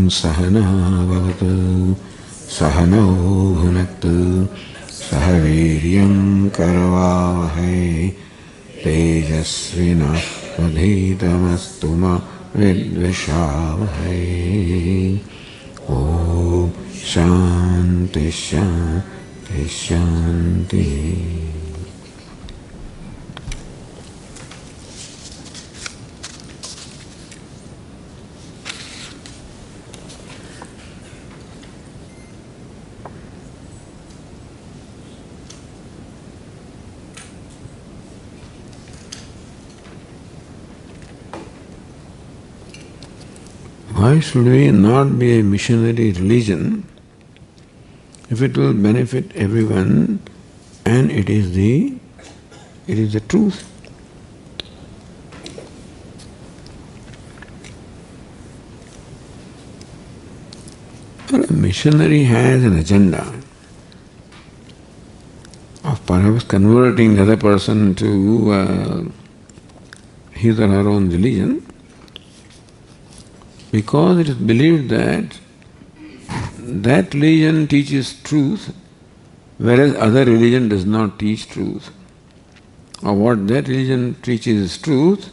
Sahana Bhavatu Sahano Bhunaktu Sahaviryam Karavavahai Tejasvina Vadhitamastu ma Vidvishavahai. Om Shanti Shanti Shanti. Why should we not be a missionary religion if it will benefit everyone and it is the truth? Well, a missionary has an agenda of perhaps converting the other person to his or her own religion, because it is believed that that religion teaches truth, whereas other religion does not teach truth. Or what that religion teaches is truth,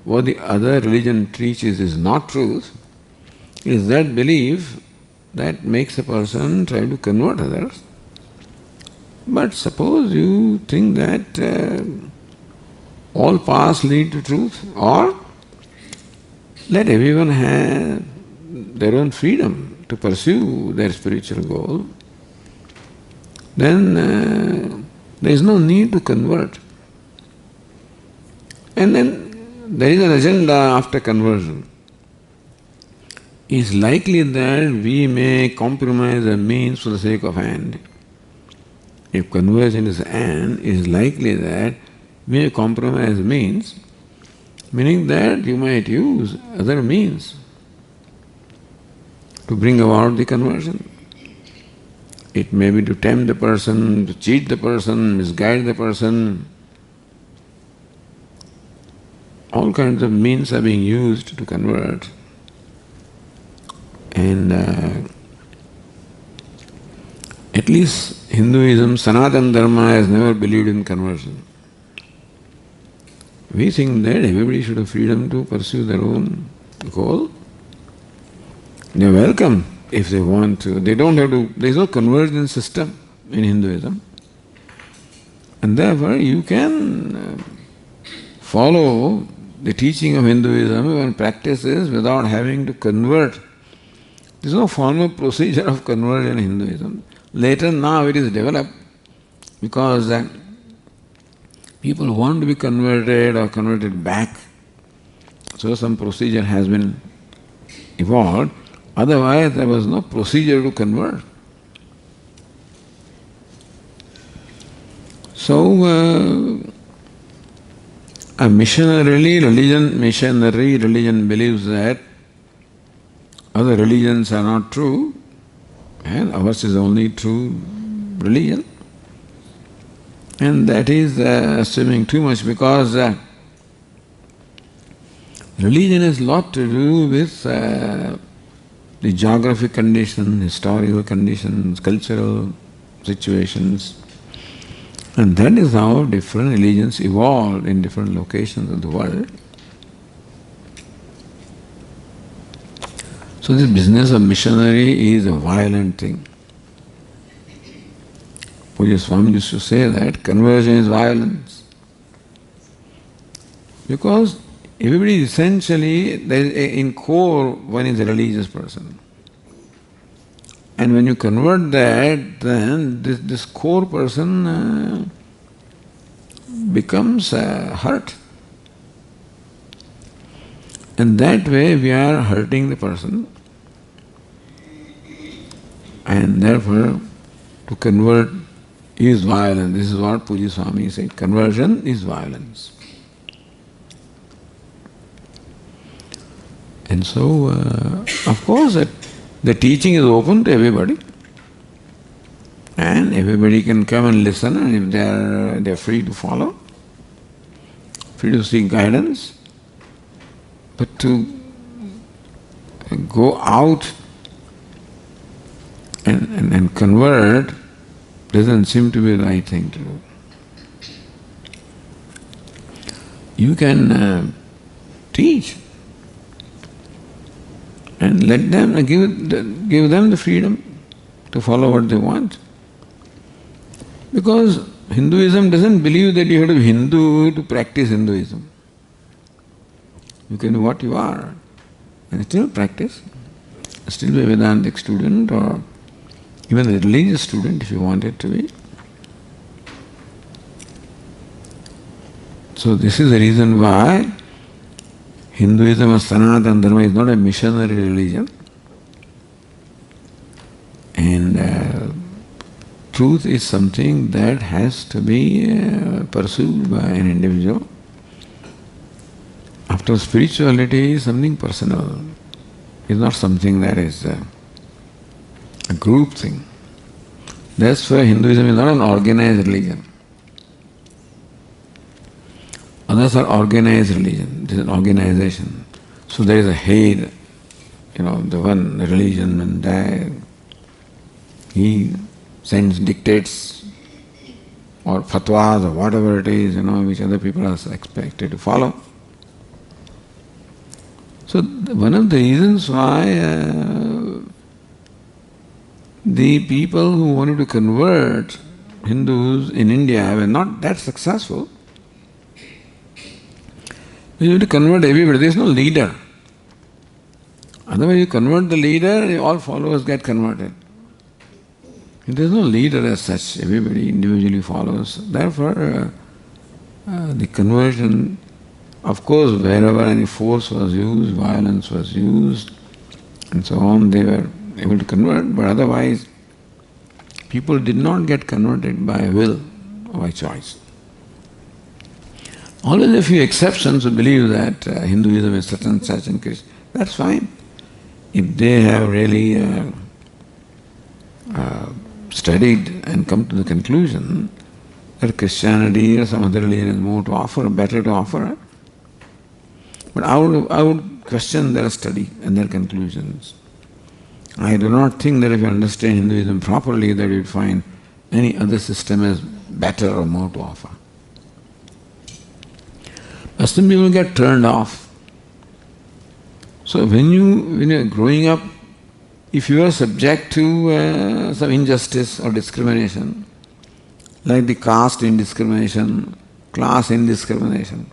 what the other religion teaches is not truth. It is that belief that makes a person try to convert others. But suppose you think that all paths lead to truth, or let everyone have their own freedom to pursue their spiritual goal, then there is no need to convert. And then there is an agenda after conversion. It is likely that we may compromise a means for the sake of end. If conversion is end, it is likely that we may compromise means, meaning that you might use other means to bring about the conversion. It may be to tempt the person, to cheat the person, misguide the person. All kinds of means are being used to convert. And at least Hinduism, Sanatana Dharma has never believed in conversion. We think that everybody should have freedom to pursue their own goal. They are welcome if they want to. They don't have to. There is no conversion system in Hinduism. And therefore you can follow the teaching of Hinduism and practices without having to convert. There is no formal procedure of conversion in Hinduism. Later now it is developed because people want to be converted or converted back. So some procedure has been evolved. Otherwise there was no procedure to convert. So a missionary religion believes that other religions are not true and ours is only true religion. And that is assuming too much, because religion has a lot to do with the geographic conditions, historical conditions, cultural situations. And that is how different religions evolved in different locations of the world. So this business of missionary is a violent thing. Pujya Swami used to say that conversion is violence. Because everybody essentially, in core, one is a religious person. And when you convert that, then this core person becomes hurt. And that way we are hurting the person. And therefore, to convert is violence. This is what Pujya Swami said. Conversion is violence. And so, of course, the teaching is open to everybody. And everybody can come and listen, and if they are free to follow, free to seek guidance. But to go out and convert doesn't seem to be the right thing to do. You can teach and let them give them the freedom to follow what they want. Because Hinduism doesn't believe that you have to be Hindu to practice Hinduism. You can do what you are and still practice, still be a Vedantic student or even a religious student if you want it to be. So this is the reason why Hinduism or Sanatana Dharma is not a missionary religion. And truth is something that has to be pursued by an individual. After spirituality is something personal. It's not something that is a group thing. That's why Hinduism is not an organized religion. Others are organized religion. This is an organization. So there is a head, the one religion, and that he sends dictates or fatwas or whatever it is, which other people are expected to follow. So one of the reasons why the people who wanted to convert Hindus in India were not that successful. You have to convert everybody. There is no leader. Otherwise you convert the leader, all followers get converted. There is no leader as such. Everybody individually follows. Therefore, the conversion, of course, wherever any force was used, violence was used, and so on, they were able to convert. But otherwise, people did not get converted by will or by choice. Always a few exceptions who believe that Hinduism is such and such and Krishna. That's fine. If they have really studied and come to the conclusion that Christianity or some other religion is more to offer, better to offer. But I would question their study and their conclusions. I do not think that if you understand Hinduism properly that you would find any other system as better or more to offer. But some people get turned off. So when you're growing up, if you are subject to some injustice or discrimination, like the caste indiscrimination, class indiscrimination,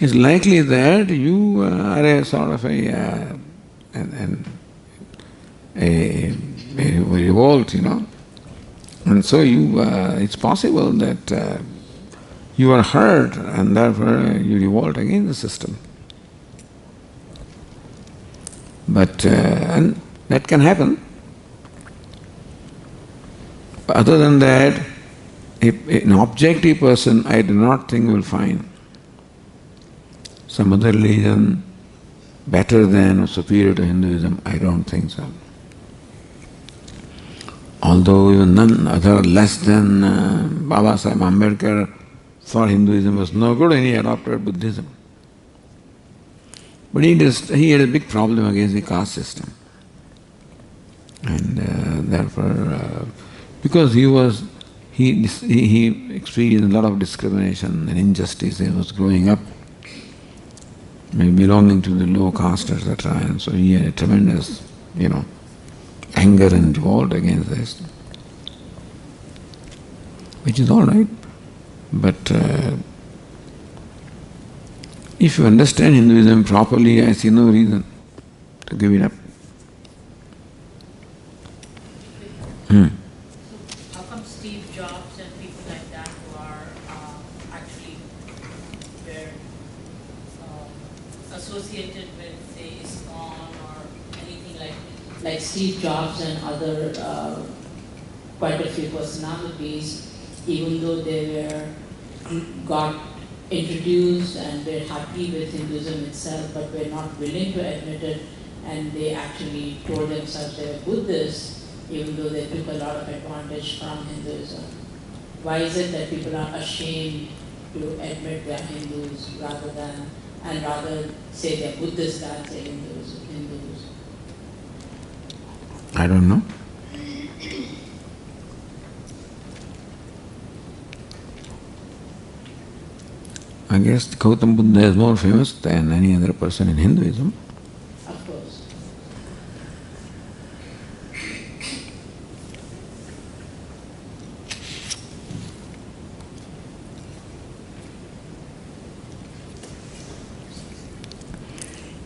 it's likely that you are a sort of a revolt, and so it's possible that you are hurt and therefore you revolt against the system. But and that can happen. But other than that, an objective person I do not think will find some other religion better than or superior to Hinduism. I don't think so. Although even none other less than Baba Sahib Ambedkar thought Hinduism was no good and he adopted Buddhism. But he had a big problem against the caste system. And therefore, because he experienced a lot of discrimination and injustice. He was growing up, maybe belonging to the low caste, etc. And so he had a tremendous, anger and revolt against this. Which is all right. But if you understand Hinduism properly, I see no reason to give it up. How come Steve Jobs and people like that who are actually were associated with, say, ISKCON or anything like Steve Jobs and other quite a few personalities, even though they got introduced and were happy with Hinduism itself, but were not willing to admit it, and they actually told themselves they were Buddhists, even though they took a lot of advantage from Hinduism. Why is it that people are ashamed to admit they are Hindus rather say they're Buddhists than say Hindus? I don't know. I guess Gautam Buddha is more famous than any other person in Hinduism. Of course.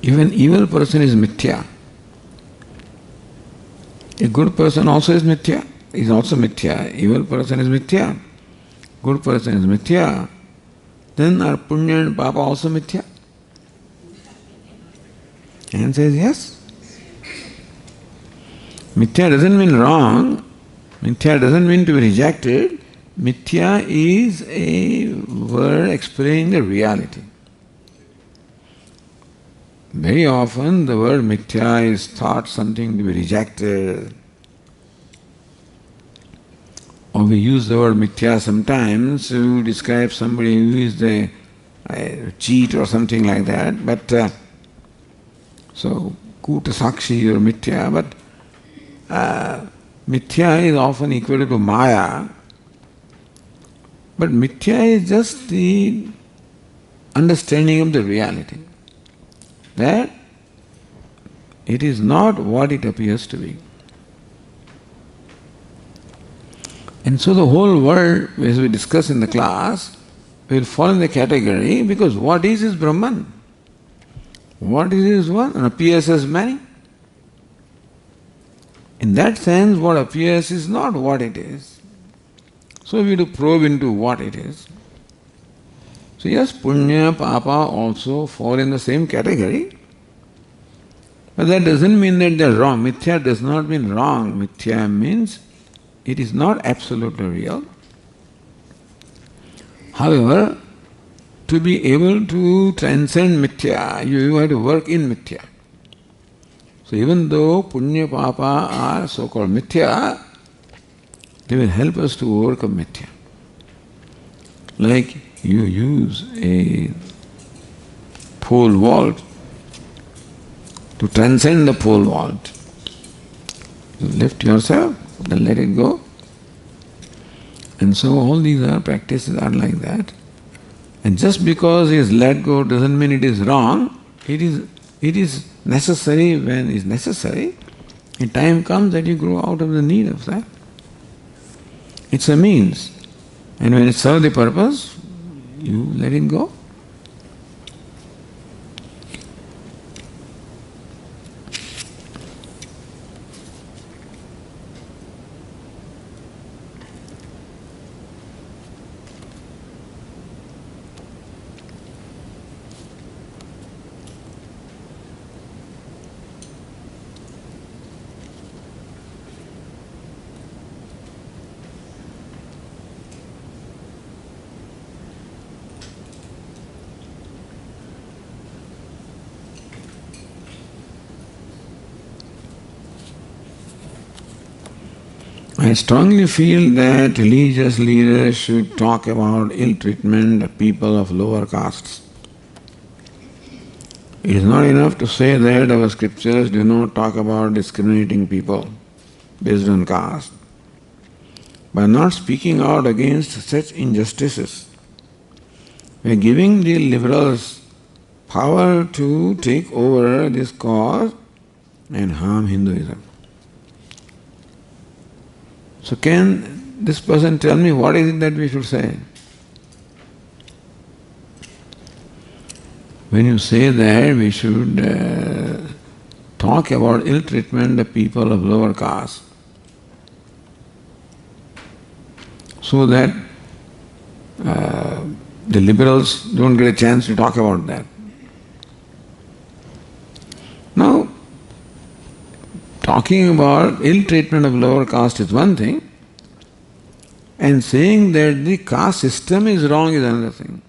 Even evil person is mithya. A good person also is mithya. Is also mithya. Evil person is mithya. Good person is mithya. Then are punya and papa also mithya? And says yes. Mithya doesn't mean wrong. Mithya doesn't mean to be rejected. Mithya is a word explaining the reality. Very often the word mithya is thought something to be rejected. Or we use the word mithya sometimes to describe somebody who is a cheat or something like that. But so kuta sakshi or mithya, but mithya is often equated to maya. But mithya is just the understanding of the reality. That it is not what it appears to be. And so the whole world, as we discuss in the class, will fall in the category because what is Brahman. What is one and appears as many. In that sense, what appears is not what it is. So we have to probe into what it is. So yes, punya, papa also fall in the same category. But that doesn't mean that they are wrong. Mithya does not mean wrong. Mithya means it is not absolutely real. However, to be able to transcend mithya, you have to work in mithya. So even though punya, papa are so-called mithya, they will help us to overcome mithya. Like you use a pole vault to transcend the pole vault. You lift yourself, then let it go. And so all these practices are like that. And just because it is let go doesn't mean it is wrong. It is necessary when it is necessary. A time comes that you grow out of the need of that. It's a means. And when it serves the purpose, you let it go. I strongly feel that religious leaders should talk about ill treatment of people of lower castes. It is not enough to say that our scriptures do not talk about discriminating people based on caste. By not speaking out against such injustices, we are giving the liberals power to take over this cause and harm Hinduism. So can this person tell me what is it that we should say? When you say that we should talk about ill treatment of people of lower caste, so that the liberals don't get a chance to talk about that. Now, talking about ill treatment of lower caste is one thing, and saying that the caste system is wrong is another thing.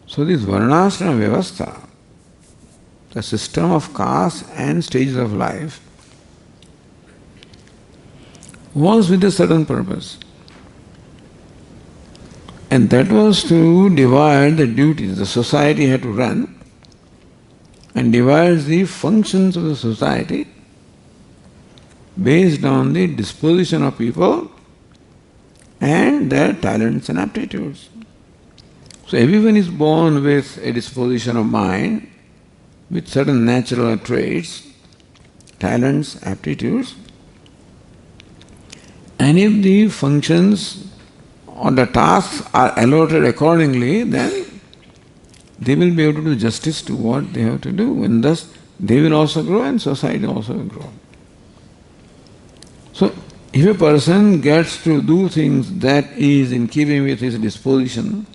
So this varnashrama vyavastha, the system of caste and stages of life, was with a certain purpose. And that was to divide the duties the society had to run and divide the functions of the society based on the disposition of people and their talents and aptitudes. So everyone is born with a disposition of mind, with certain natural traits, talents, aptitudes, and if the functions or the tasks are allotted accordingly, then they will be able to do justice to what they have to do, and thus they will also grow and society also will grow. So, if a person gets to do things that is in keeping with his disposition,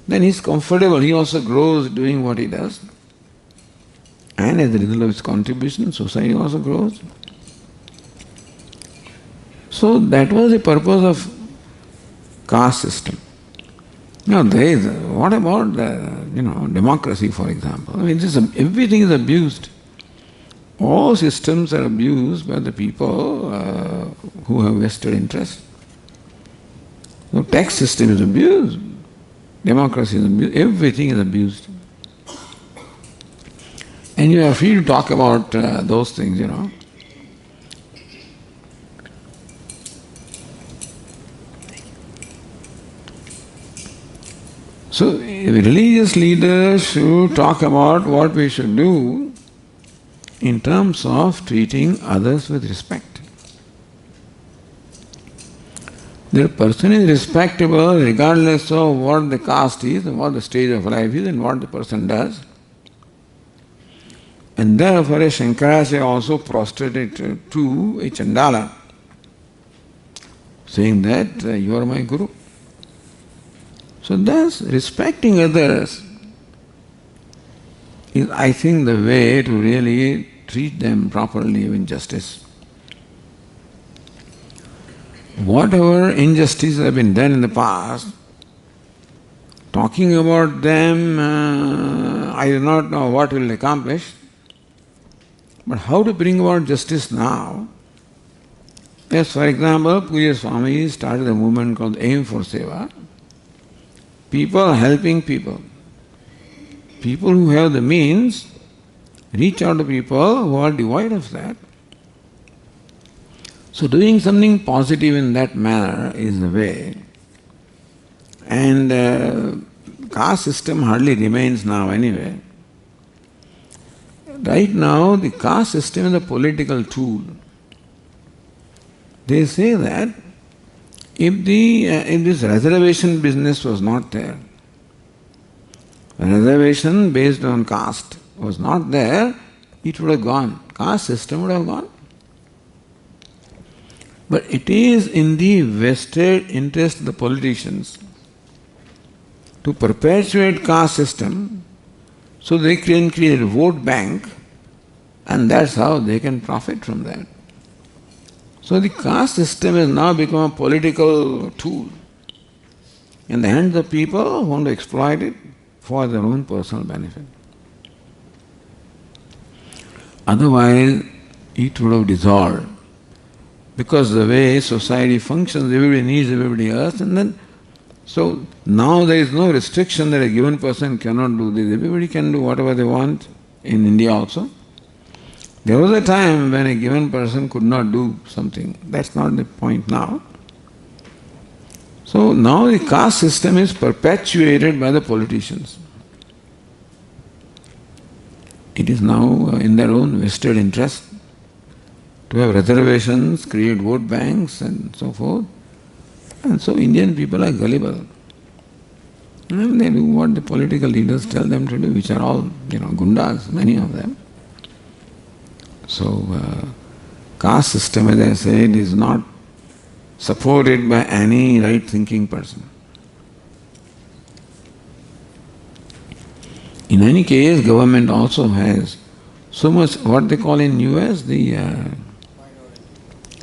then he is comfortable, he also grows doing what he does. And as a result of his contribution, society also grows. So that was the purpose of caste system. Now what about democracy, for example? I mean, everything is abused. All systems are abused by the people who have vested interest. The tax system is abused, democracy is abused, everything is abused. And you are free to talk about those things, So, religious leaders should talk about what we should do in terms of treating others with respect. The person is respectable regardless of what the caste is, and what the stage of life is, and what the person does. And therefore, a Shankaracharya also prostrated to a Chandala, saying that you are my Guru. So thus, respecting others is, I think, the way to really treat them properly with justice. Whatever injustices have been done in the past, talking about them, I do not know what will accomplish, but how to bring about justice now? Yes, for example, Pujya Swami started a movement called Aim for Seva. People helping people. People who have the means reach out to people who are devoid of that. So doing something positive in that manner is the way. And caste system hardly remains now anyway. Right now the caste system is a political tool. They say that if this reservation business was not there, reservation based on caste was not there, it would have gone. Caste system would have gone. But it is in the vested interest of the politicians to perpetuate caste system, so they can create a vote bank, and that's how they can profit from that. So the caste system has now become a political tool in the hands of people who want to exploit it for their own personal benefit. Otherwise, it would have dissolved. Because the way society functions, everybody needs everybody else, and then so now there is no restriction that a given person cannot do this. Everybody can do whatever they want in India also. There was a time when a given person could not do something. That's not the point now. So now the caste system is perpetuated by the politicians. It is now in their own vested interest to have reservations, create vote banks and so forth. And so Indian people are gullible. And they do what the political leaders tell them to do, which are all, gundas, many of them. So, caste system, as I said, is not supported by any right-thinking person. In any case, government also has so much, what they call in US, the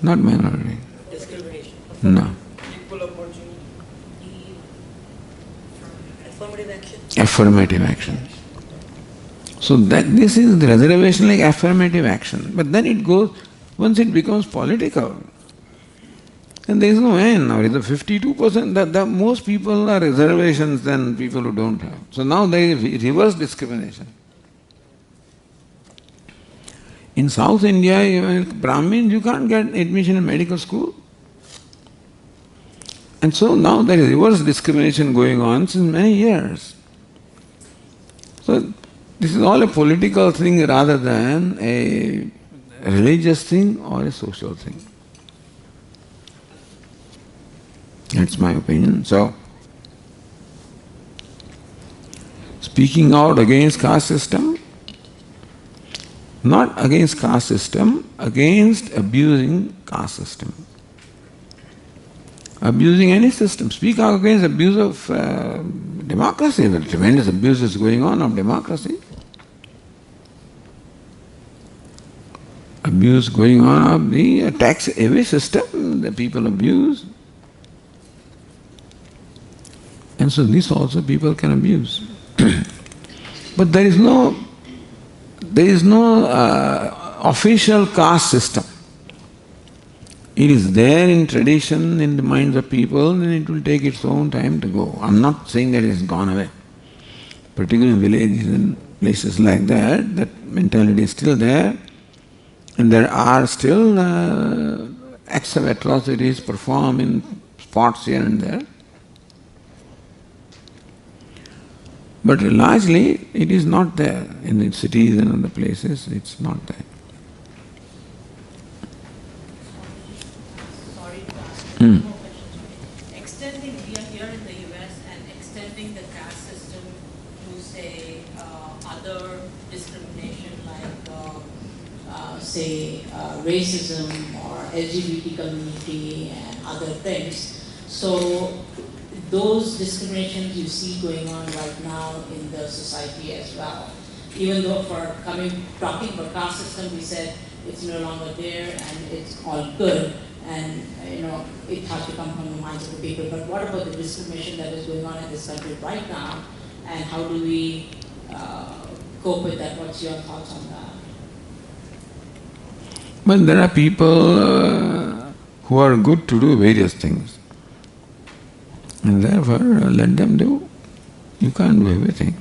not minority. Discrimination. No. Equal opportunity. Affirmative action. Affirmative action. So this is the reservation like affirmative action. But then it goes, once it becomes political, then there is no end. Now it is 52%, that most people are reservations than people who don't have. So now there is reverse discrimination. In South India, even Brahmins, you can't get admission in medical school. And so now there is reverse discrimination going on since many years. So this is all a political thing rather than a religious thing or a social thing. That's my opinion. So, speaking out against caste system, not against caste system, against abusing caste system. Abusing any system. Speak out against abuse of democracy. The tremendous abuse is going on of democracy. Abuse going on of the tax every system the people abuse. And so this also people can abuse. But there is no official caste system. It is there in tradition, in the minds of people, and it will take its own time to go. I'm not saying that it has gone away. Particularly in villages and places like that, that mentality is still there, and there are still acts of atrocities performed in spots here and there. But largely it is not there. In the cities and other places, it's not there. Sorry to ask more questions. Extending, we are here in the US, and extending the caste system to, say, other discrimination like, say, racism or LGBT community and other things. So those discriminations you see going on right now in the society as well. Even though talking about caste system, we said it's no longer there and it's all good, and it has to come from the minds of the people. But what about the discrimination that is going on in this country right now, and how do we cope with that? What's your thoughts on that? Well, there are people who are good to do various things. And therefore, let them do. You can't do everything.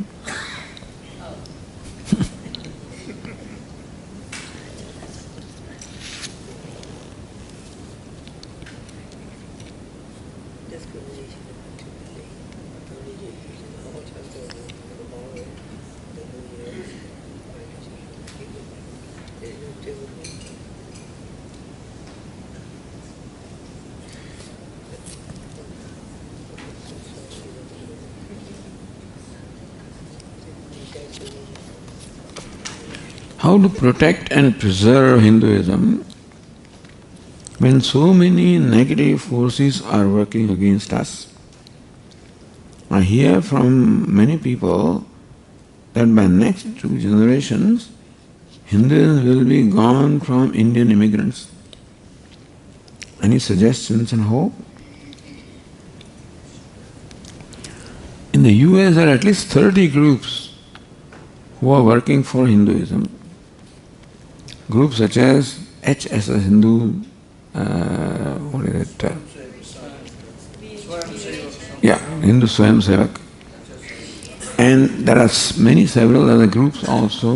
How to protect and preserve Hinduism when so many negative forces are working against us? I hear from many people that by next 2 generations, Hinduism will be gone from Indian immigrants. Any suggestions and hope? In the US, there are at least 30 groups who are working for Hinduism. Groups such as HSS Hindu, what is it? Hindu Swam Sevak. And there are several other groups also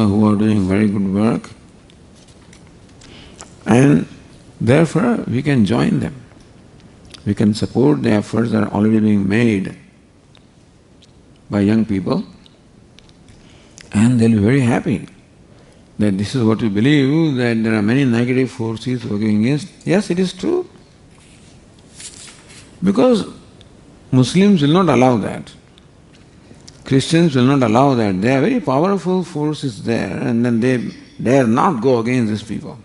who are doing very good work. And therefore, we can join them. We can support the efforts that are already being made by young people, and they'll be very happy that this is what we believe, that there are many negative forces working against. Yes, it is true. Because Muslims will not allow that. Christians will not allow that. There are very powerful forces there, and then they dare not go against these people.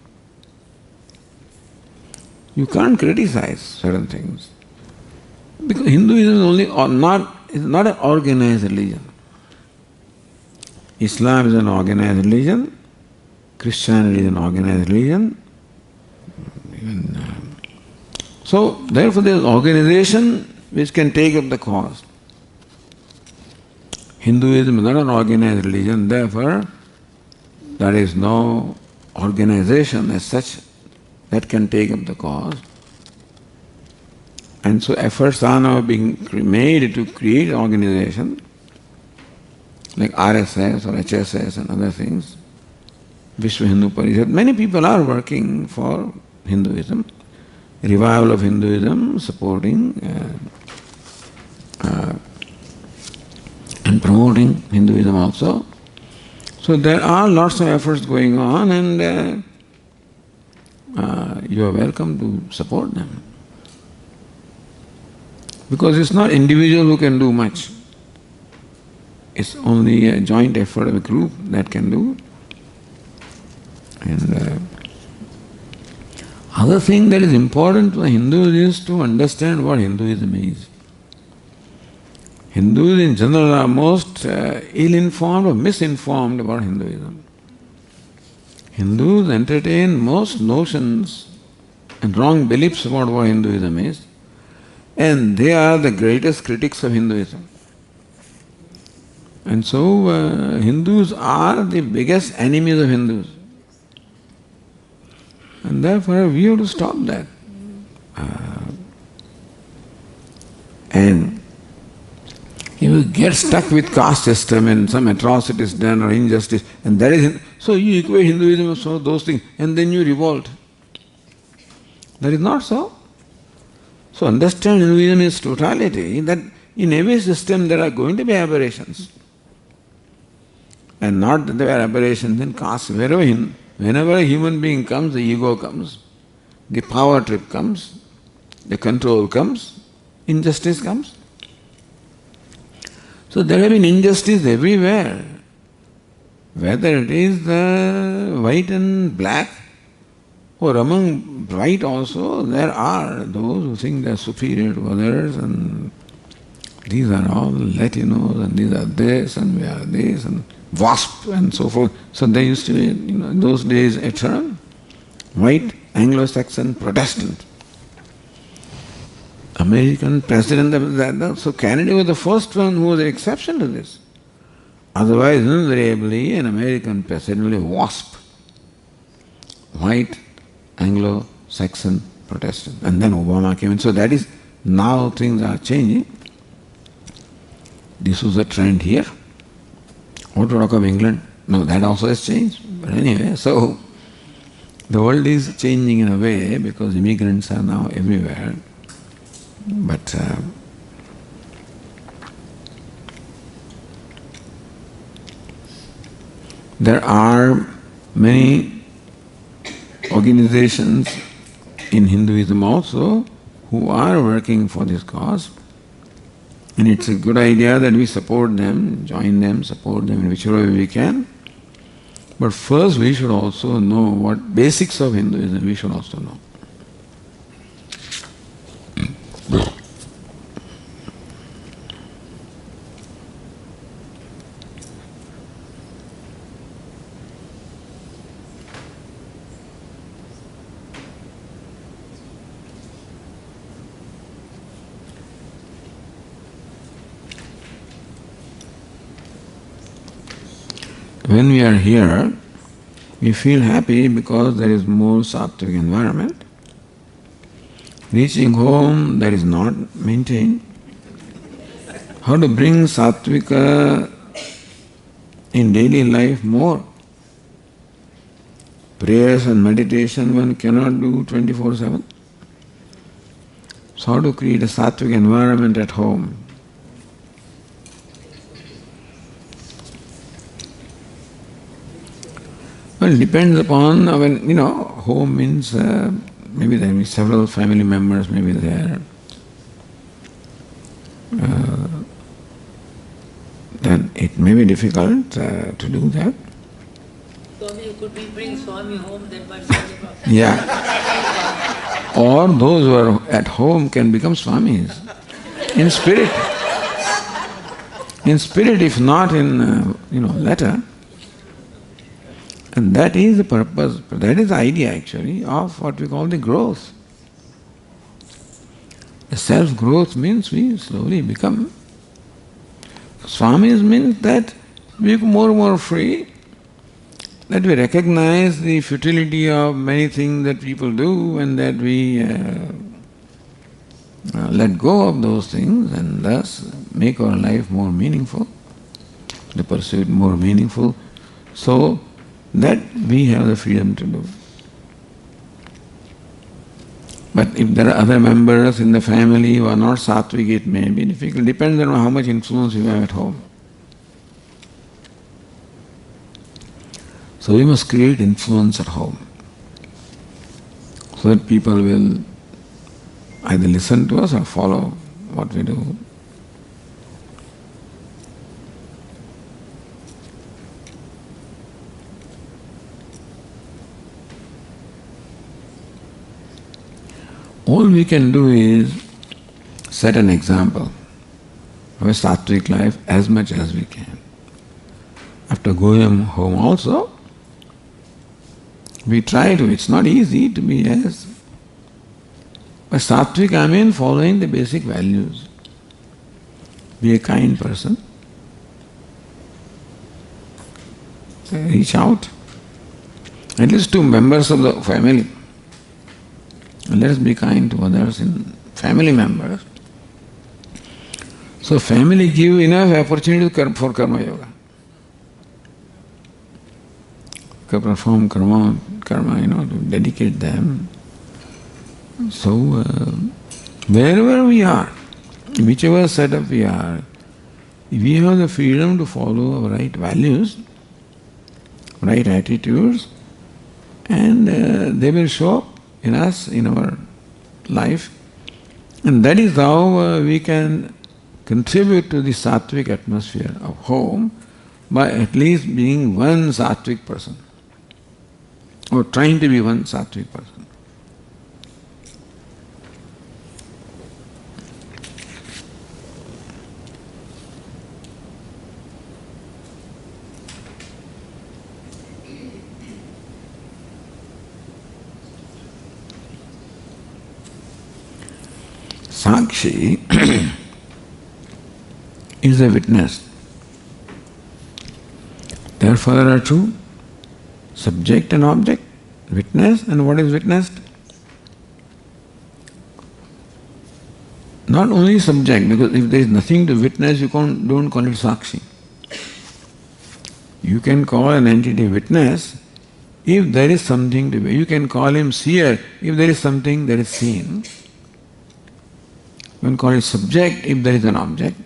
You can't criticize certain things. Because Hinduism is not an organized religion. Islam is an organized religion. Christianity is an organized religion. So, therefore, there is organization which can take up the cause. Hinduism is not an organized religion, therefore, there is no organization as such that can take up the cause. And so efforts are now being made to create an organization like RSS or HSS and other things, Vishwa Hindu Parishad. Many people are working for Hinduism, revival of Hinduism, supporting and promoting Hinduism also. So there are lots of efforts going on, and you are welcome to support them. Because it's not individual who can do much. It's only a joint effort of a group that can do. And other thing that is important to the Hindus is to understand what Hinduism is. Hindus in general are most ill-informed or misinformed about Hinduism. Hindus entertain most notions and wrong beliefs about what Hinduism is, and they are the greatest critics of Hinduism. And so Hindus are the biggest enemies of Hindus. And therefore we have to stop that. And if you get stuck with caste system and some atrocity is done or injustice, and that is, so you equate Hinduism with so those things, and then you revolt. That is not so. So understand Hinduism is totality, that in every system there are going to be aberrations. And not that there are aberrations in caste. Whenever a human being comes, the ego comes, the power trip comes, the control comes, injustice comes. So there have been injustice everywhere. Whether it is the white and black, or among white also, there are those who think they are superior to others, and these are all Latinos, and these are this, and we are this, and WASP, and so forth. So there used to be, in those days, a term, white, Anglo-Saxon, Protestant. American president of that. So Kennedy was the first one who was an exception to this. Otherwise, invariably, an American president will be WASP, white, Anglo-Saxon, Protestant. And then Obama came in. So that is, now things are changing. This was a trend here. What to talk of England? No, that also has changed. But anyway, so the world is changing in a way because immigrants are now everywhere. But there are many organizations in Hinduism also who are working for this cause, and it's a good idea that we support them, join them, support them in whichever way we can. But first we should also know what basics of Hinduism we should also know. When we are here, we feel happy because there is more sattvic environment. Reaching home, that is not maintained. How to bring sattvika in daily life more? Prayers and meditation one cannot do 24/7. So how to create a sattvic environment at home? Well, it depends upon, home means maybe there will be several family members maybe there. Then it may be difficult to do that. Swami, could we bring Swami home then by Swami? Yeah. Or those who are at home can become Swamis. In spirit. In spirit, if not in, letter. And that is the purpose, that is the idea actually of what we call the growth. The self-growth means we slowly become. Swamis means that we become more and more free, that we recognize the futility of many things that people do, and that we let go of those things and thus make our life more meaningful, the pursuit more meaningful. So That we have the freedom to do. But if there are other members in the family who are not sattvic, it may be difficult. Depends on how much influence you have at home. So we must create influence at home so that people will either listen to us or follow what we do. All we can do is set an example of a sattvic life as much as we can. After going home also, we try to, it's not easy to be as, but sattvic I mean following the basic values. Be a kind person. Reach out. At least to members of the family. Let us be kind to others in family members. So family give enough opportunity for karma yoga. To perform karma, to dedicate them. So wherever we are, whichever setup we are, we have the freedom to follow our right values, right attitudes, and they will show up in us, in our life. And that is how we can contribute to the sattvic atmosphere of home by at least being one sattvic person or trying to be one sattvic person. Sakshi is a witness. Therefore there are two, subject and object. Witness, and what is witnessed? Not only subject, because if there is nothing to witness, you don't call it Sakshi. You can call an entity witness if there is something to be. You can call him seer if there is something that is seen. You can call it subject if there is an object.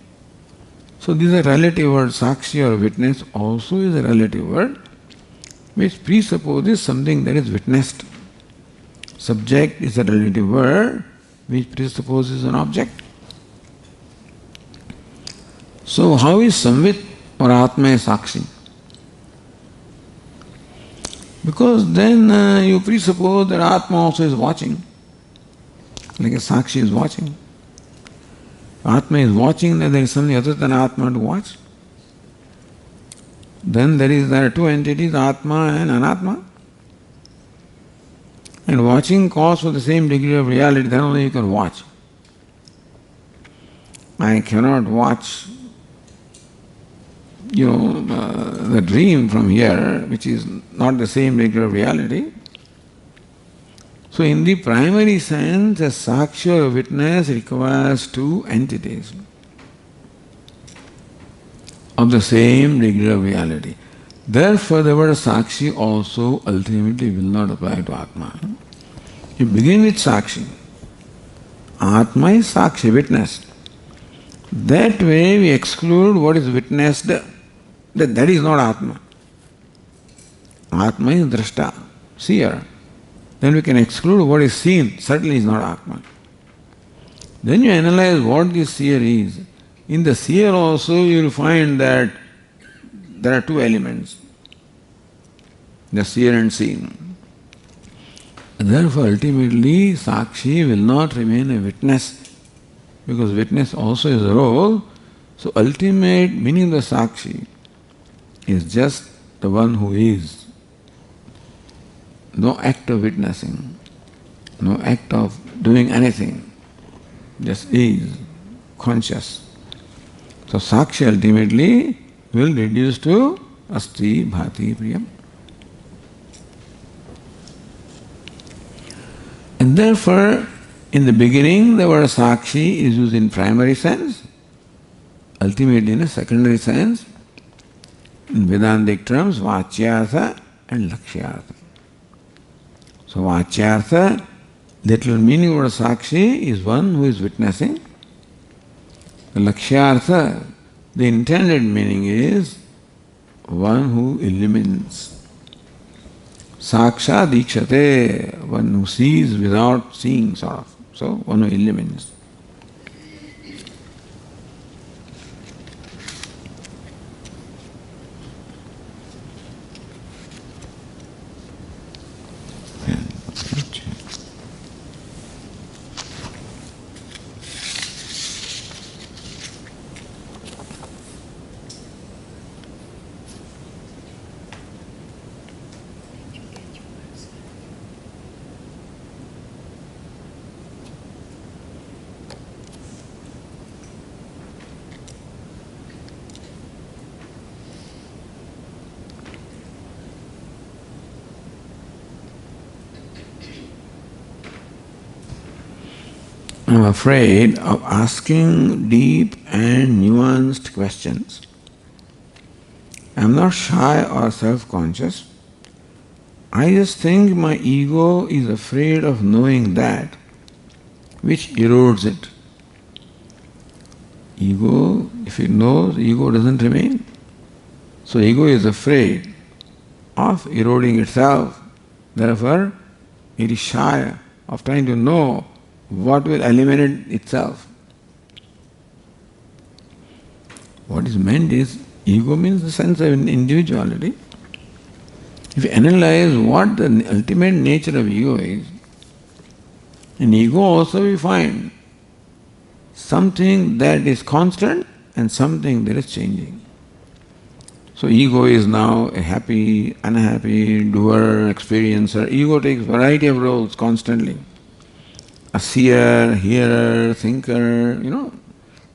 So these are relative words. Sakshi or witness also is a relative word which presupposes something that is witnessed. Subject is a relative word which presupposes an object. So how is Samvit or Atma a Sakshi? Because then you presuppose that Atma also is watching, like a Sakshi is watching. Atma is watching, that there is something other than Atma to watch. Then there are two entities, Atma and Anatma. And watching calls for the same degree of reality, then only you can watch. I cannot watch, the dream from here, which is not the same degree of reality. So in the primary sense, a Sakshi or a witness requires two entities of the same degree of reality. Therefore, the word Sakshi also ultimately will not apply to Atma. You begin with Sakshi. Atma is Sakshi, witness. That way we exclude what is witnessed, that is not Atma. Atma is Drashta, seer. Then we can exclude what is seen, certainly is not Atma. Then you analyze what this seer is. In the seer also you will find that there are two elements, the seer and seen. Therefore ultimately Sakshi will not remain a witness, because witness also is a role. So ultimate meaning of the Sakshi is just the one who is. No act of witnessing, no act of doing anything, just is, conscious. So Sakshi ultimately will reduce to Asti Bhati Priyam. And therefore, in the beginning, the word Sakshi is used in primary sense, ultimately in a secondary sense. In Vedantic terms, Vachyasa and Lakshyartha. So Vachyartha, literal meaning of Sakshi is one who is witnessing. The Lakshyartha, the intended meaning is one who illumines. Saksha Dikshate, one who sees without seeing, sort of. So, one who illumines. I'm afraid of asking deep and nuanced questions. I'm not shy or self-conscious. I just think my ego is afraid of knowing that which erodes it. Ego, if it knows, ego doesn't remain. So ego is afraid of eroding itself. Therefore, it is shy of trying to know what will eliminate itself. What is meant is, ego means the sense of individuality. If you analyze what the ultimate nature of ego is, in ego also we find something that is constant and something that is changing. So ego is now a happy, unhappy, doer, experiencer. Ego takes variety of roles constantly. A seer, hearer, thinker,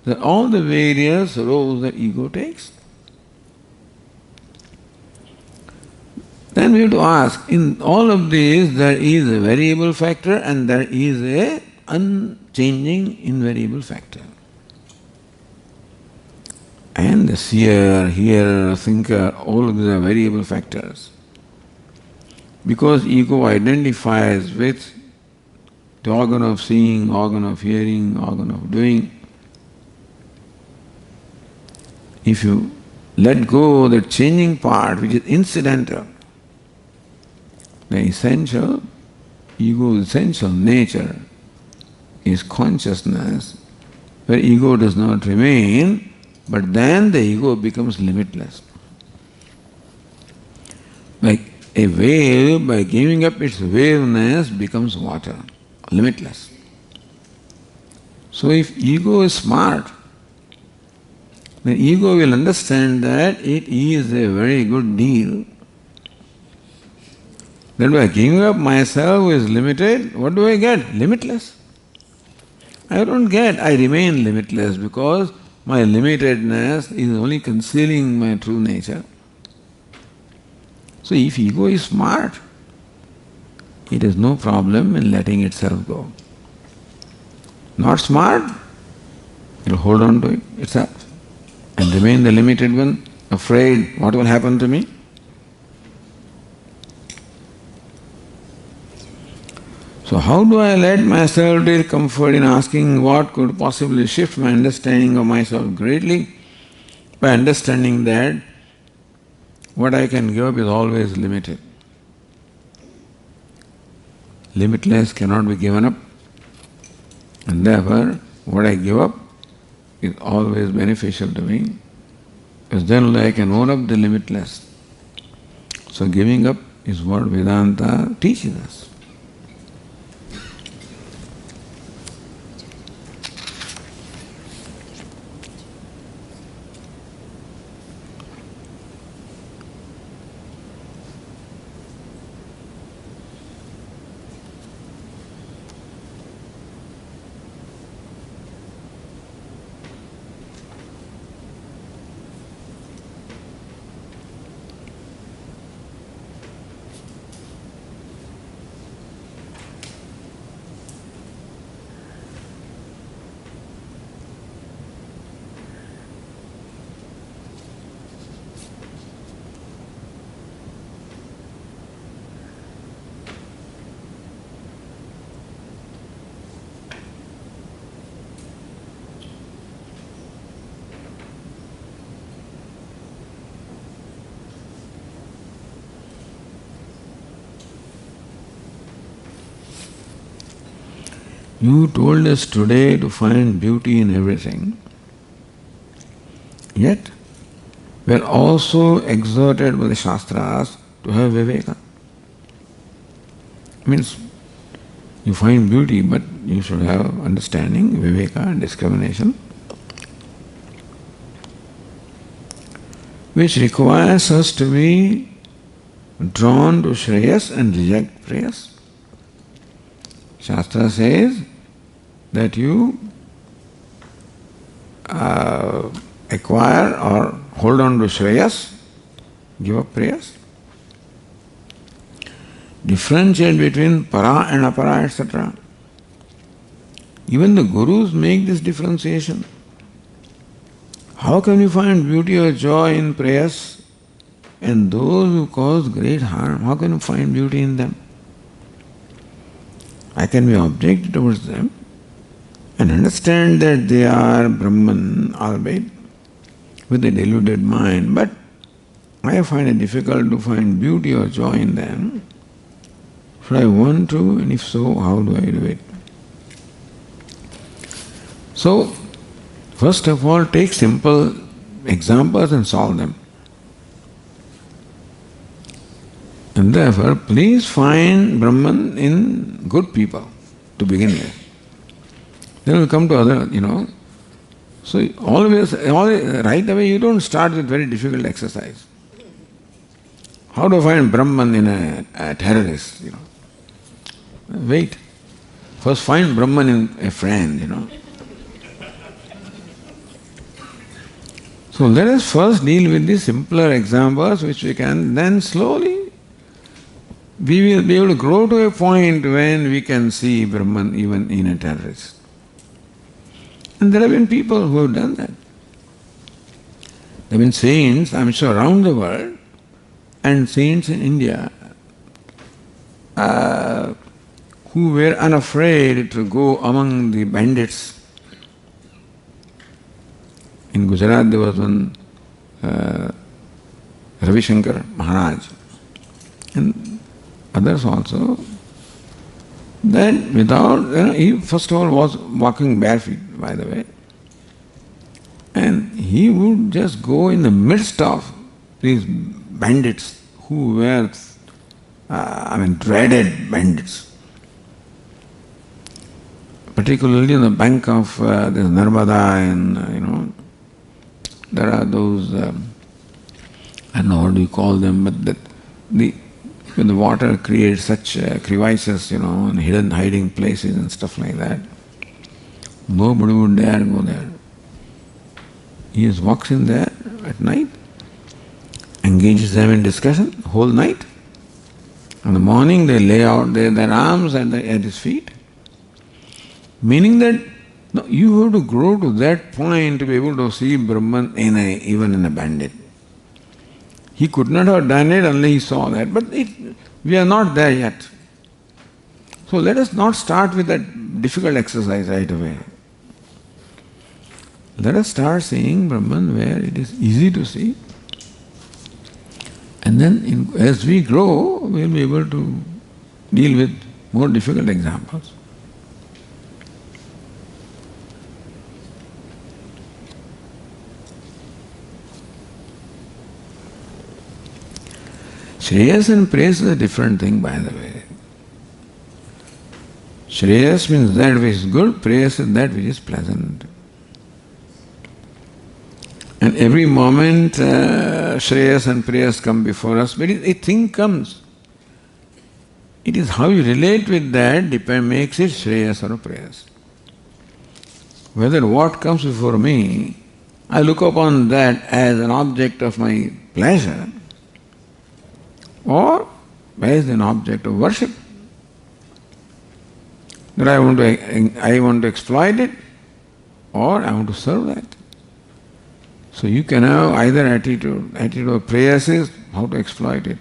there are all the various roles that ego takes. Then we have to ask, in all of these there is a variable factor and there is a unchanging invariable factor. And the seer, hearer, thinker, all of these are variable factors. Because ego identifies with the organ of seeing, organ of hearing, organ of doing. If you let go the changing part which is incidental, the essential, ego's essential nature is consciousness, where ego does not remain, but then the ego becomes limitless. Like a wave, by giving up its waveness, becomes water, limitless. So if ego is smart, then ego will understand that it is a very good deal. That by giving up myself who is limited, what do I get? Limitless. I don't get, I remain limitless because my limitedness is only concealing my true nature. So if ego is smart, it has no problem in letting itself go. Not smart, it will hold on to it itself and remain the limited one, afraid what will happen to me. So how do I let myself take comfort in asking what could possibly shift my understanding of myself greatly? By understanding that what I can give up is always limited. Limitless cannot be given up, and therefore what I give up is always beneficial to me, because then only I can own up the limitless. So giving up is what Vedanta teaches us. You told us today to find beauty in everything, yet we are also exhorted by the Shastras to have viveka. Means you find beauty, but you should have understanding, viveka, discrimination, which requires us to be drawn to Shreyas and reject Preyas. Shastra says that you acquire or hold on to Shreyas, give up Preyas. Differentiate between para and apara, etc. Even the gurus make this differentiation. How can you find beauty or joy in prayers and those who cause great harm? How can you find beauty in them? I can be objective towards them and understand that they are Brahman, albeit with a deluded mind, but I find it difficult to find beauty or joy in them. Should I want to, and if so, how do I do it? So, first of all, take simple examples and solve them. And therefore, please find Brahman in good people to begin with. Then we'll come to other, So always, right away, you don't start with very difficult exercise. How to find Brahman in a terrorist, Wait. First find Brahman in a friend, So let us first deal with the simpler examples which we can, then slowly we will be able to grow to a point when we can see Brahman even in a terrorist. And there have been people who have done that. There have been saints, I'm sure, around the world, and saints in India who were unafraid to go among the bandits. In Gujarat there was one Ravi Shankar Maharaj and others also, that without, he first of all was walking barefoot, by the way, and he would just go in the midst of these bandits who were, dreaded bandits. Particularly on the bank of this Narmada and, there are those, I don't know what do you call them, but when the water creates such crevices, and hiding places and stuff like that, nobody would dare go there. He just walks in there at night, engages them in discussion whole night. In the morning they lay out their arms at his feet, meaning that you have to grow to that point to be able to see Brahman even in a bandit. He could not have done it unless he saw that, but we are not there yet. So let us not start with that difficult exercise right away. Let us start seeing Brahman where it is easy to see. And then as we grow, we will be able to deal with more difficult examples. Shreyas and praise is a different thing, by the way. Shreyas means that which is good, praise is that which is pleasant. And every moment Shreyas and prayers come before us, but a thing comes. It is how you relate with that makes it Shreyas or prayers. Whether what comes before me, I look upon that as an object of my pleasure, or as an object of worship. That I want to exploit it, or I want to serve that. So you can have either attitude. Attitude of prayers is how to exploit it.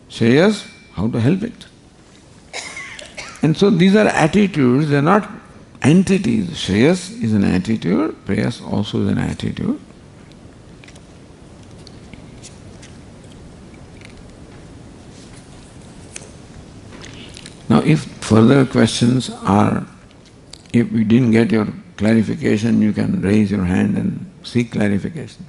Shreyas, how to help it. And so these are attitudes, they are not entities. Shreyas is an attitude, prayers also is an attitude. Now if further questions are If you didn't get your clarification, you can raise your hand and seek clarification.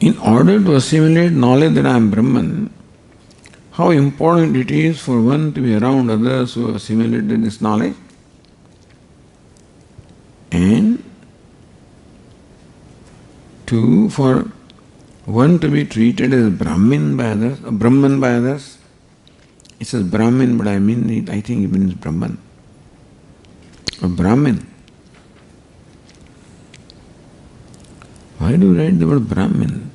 In order to assimilate knowledge that I am Brahman, how important it is for one to be around others who have assimilated this knowledge, and two, for one to be treated as Brahmin by others, or Brahman by others. It says Brahmin, but I think it means Brahman. A Brahmin. Why do you write the word Brahmin?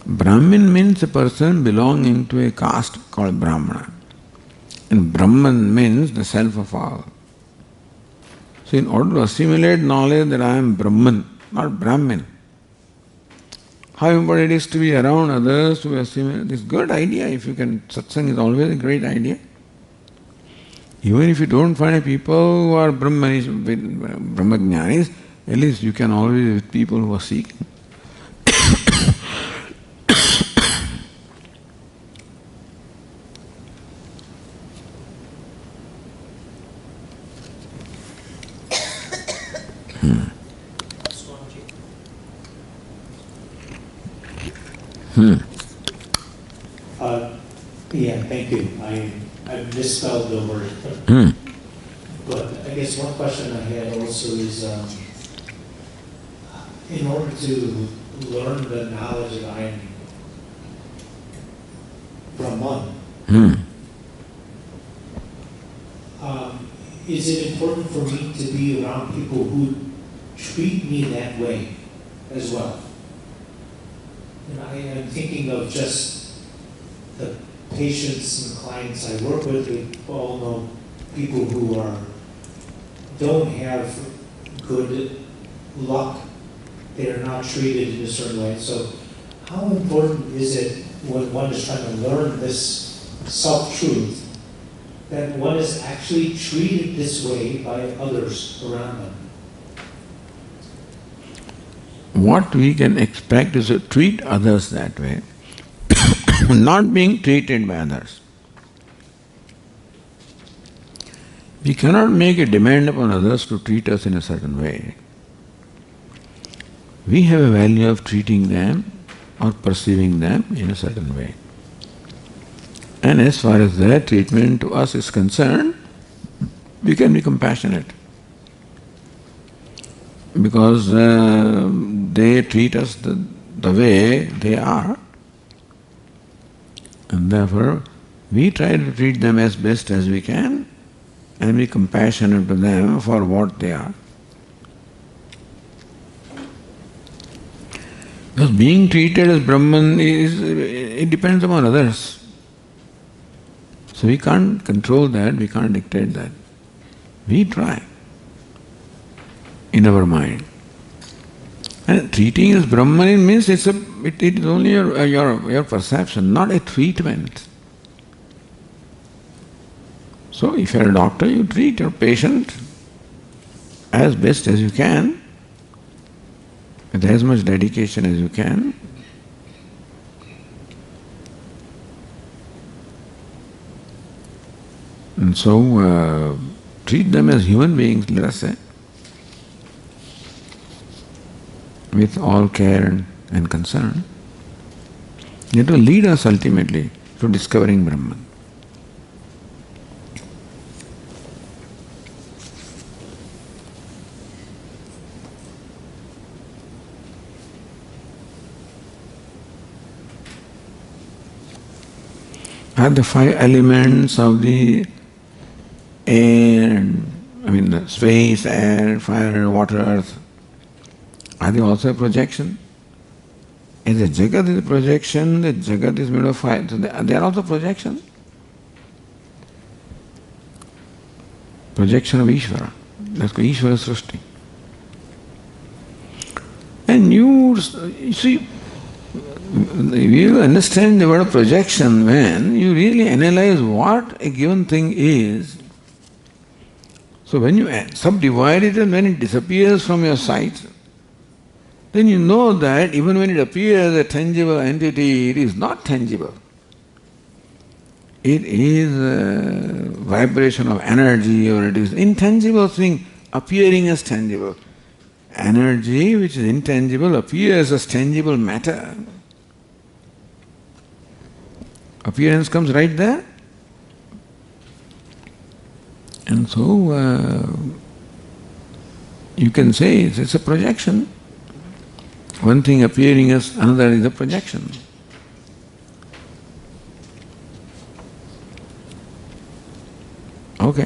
Brahmin means a person belonging to a caste called Brahmana. And Brahman means the self of all. So in order to assimilate knowledge that I am Brahman, not Brahmin, how important it is to be around others to assimilate. This is a good idea. If you can, Satsang is always a great idea. Even if you don't find people who are Brahmajnanis, at least you can always be with people who are seeking. Yeah, thank you. I misspelled the word. But I guess one question I had also is, in order to learn the knowledge that I am Brahman, is it important for me to be around people who treat me that way as well? And I am thinking of just the patients and clients I work with. We all know people who don't have good luck. They are not treated in a certain way. So how important is it when one is trying to learn this self-truth that one is actually treated this way by others around them? What we can expect is to treat others that way, not being treated by others. We cannot make a demand upon others to treat us in a certain way. We have a value of treating them or perceiving them in a certain way. And as far as their treatment to us is concerned, we can be compassionate. Because they treat us the way they are, and therefore we try to treat them as best as we can and be compassionate to them for what they are. Because being treated as Brahman it depends upon others. So we can't control that, we can't dictate that. We try in our mind. And treating as Brahman means it is only your perception, not a treatment. So if you are a doctor, you treat your patient as best as you can, with as much dedication as you can. And so treat them as human beings, let us say, with all care and concern. It will lead us ultimately to discovering Brahman. Are the five elements of the air, the space, air, fire, water, earth, are they also a projection? As the Jagat is a projection, the Jagat is made of fire, so they are also projection. Projection of Ishvara. That's called Ishvara Srishti. And you see, you will understand the word projection when you really analyze what a given thing is. So when you subdivide it and when it disappears from your sight, then you know that even when it appears a tangible entity, it is not tangible. It is a vibration of energy, or it is intangible thing appearing as tangible. Energy which is intangible appears as tangible matter. Appearance comes right there. And so you can say it's a projection. One thing appearing as another is a projection. Okay.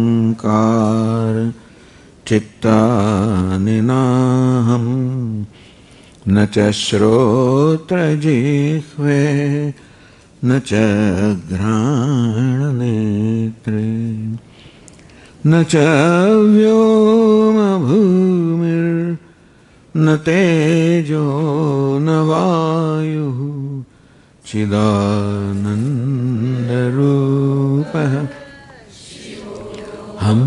मनोबुद्ध्यहंकार चित्तानिनाहं न च श्रोत्रजिह्वे न च घ्राणनेत्रे न च व्योमभूमिर्न तेजो न वायुः चिदानन्दरूपः हम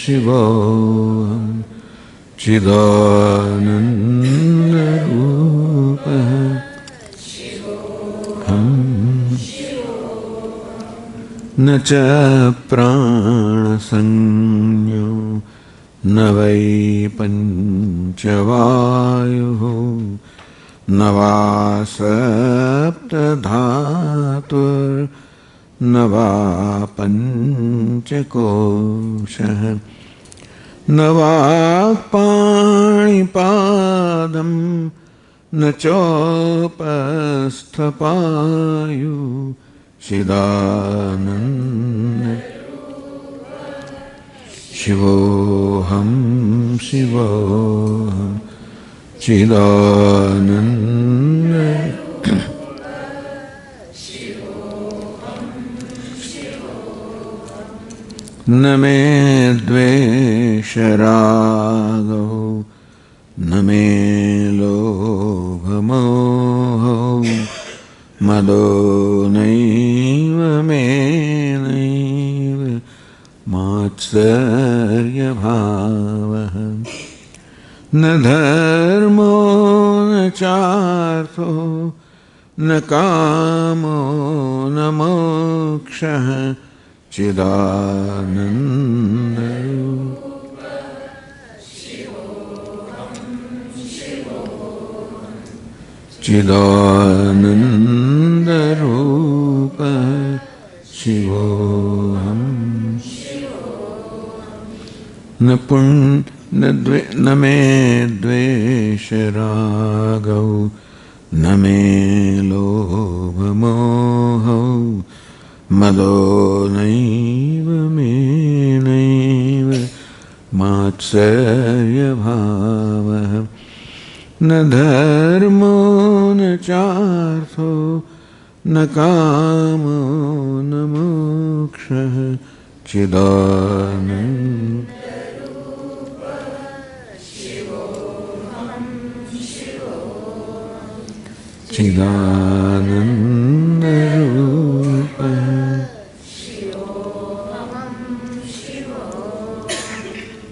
शिवोऽहं चिदानन्दरूपः हम न च प्राणसंज्ञो न वै पञ्चवायुः न वा सप्तधातुर्न वा पञ्चकोशः न वा पाणिपादं न चोपस्थपायु चिदानन्द शिवोऽहं शिवोऽहं चिदानन्द न मे द्वेषरागो न मे लोभमोहो मदो नैव मे नैव मात्सर्यभावः न धर्मो न चार्थो न कामो न मोक्षः चिदानन्द चिदानन्दरूप शिवोऽहं न मे द्वेषरागौ न मे लोभमोहौ मदो नैव मे नैव मात्सर्यभावः न धर्मो न चार्थो न कामो न मोक्षः चिदानन्द चिदानन्दरूप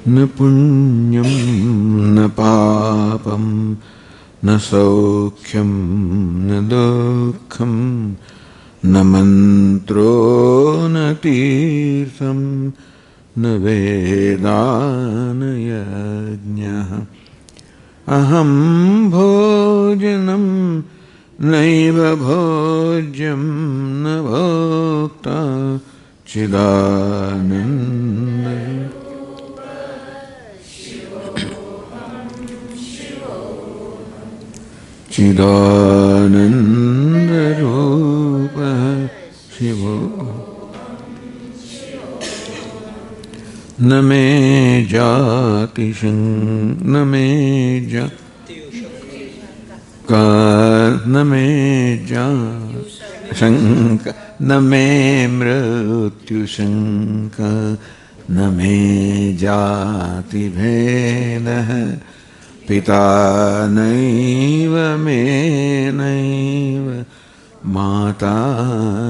न पुण्यं न पापं न सौख्यं न दुःखं न mantro न तीर्थम न वेदा न यज्ञः अहं भोजनं नैव भोज्यं न भोक्ता चिदानन्द चिदानन्दरूपः शिवो न मे जाति न मे न मे शंका न मे मृत्युशंका न मे जाति भेदः पिता नैव मे नैव माता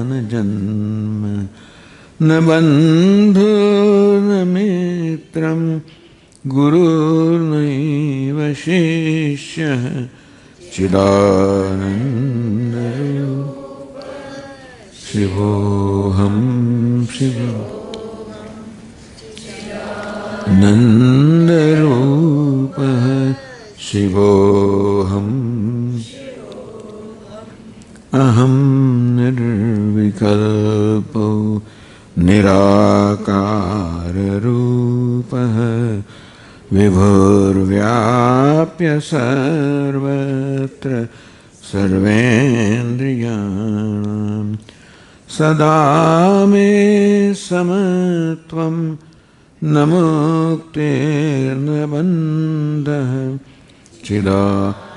न जन्म न बन्धु न मित्रं गुरुर्नैव शिष्यः चिदानन्दरूप शिवोऽहं नन्दरूपः शिवोऽहम् अहं निर्विकल्पो निराकाररूपः विभुर्व्याप्य सर्वत्र सर्वेन्द्रियाणां सदा मे समत्वं न मुक्तिर्न बन्धः चिदानन्दरूपः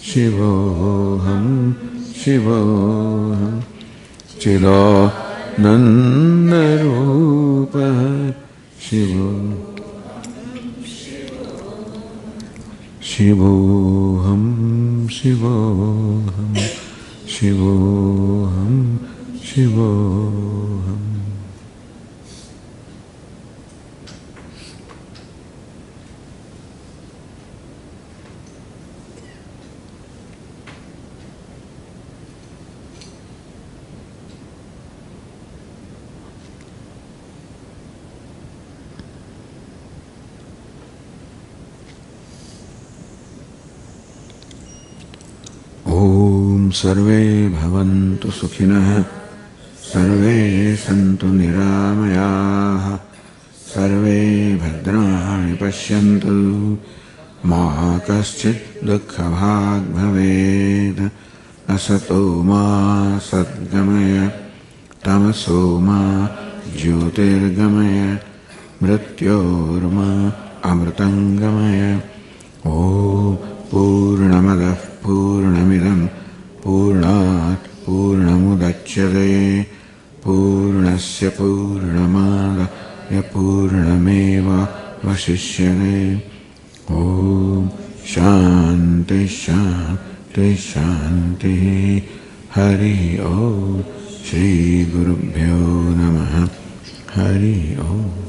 शिवोऽहं चिदानन्दरूपः शिवोऽहं शिवोऽहम् ॐ सर्वे भवन्तु सुखिनः सर्वे सन्तु निरामयाः सर्वे भद्राणि पश्यन्तु मा कश्चित् दुःखभाग् भवेत् असतो मा सद्गमय तमसो मा ज्योतिर्गमय मृत्योर्मा अमृतङ्गमय ॐ पूर्णमदः पूर्णमिदं पूर्णात् पूर्णमुदच्यते पूर्णस्य पूर्णमादाय पूर्णमेवावशिष्यते ॐ शान्ति शान्ति शान्तिः हरिः ॐ श्रीगुरुभ्यो नमः हरिः ॐ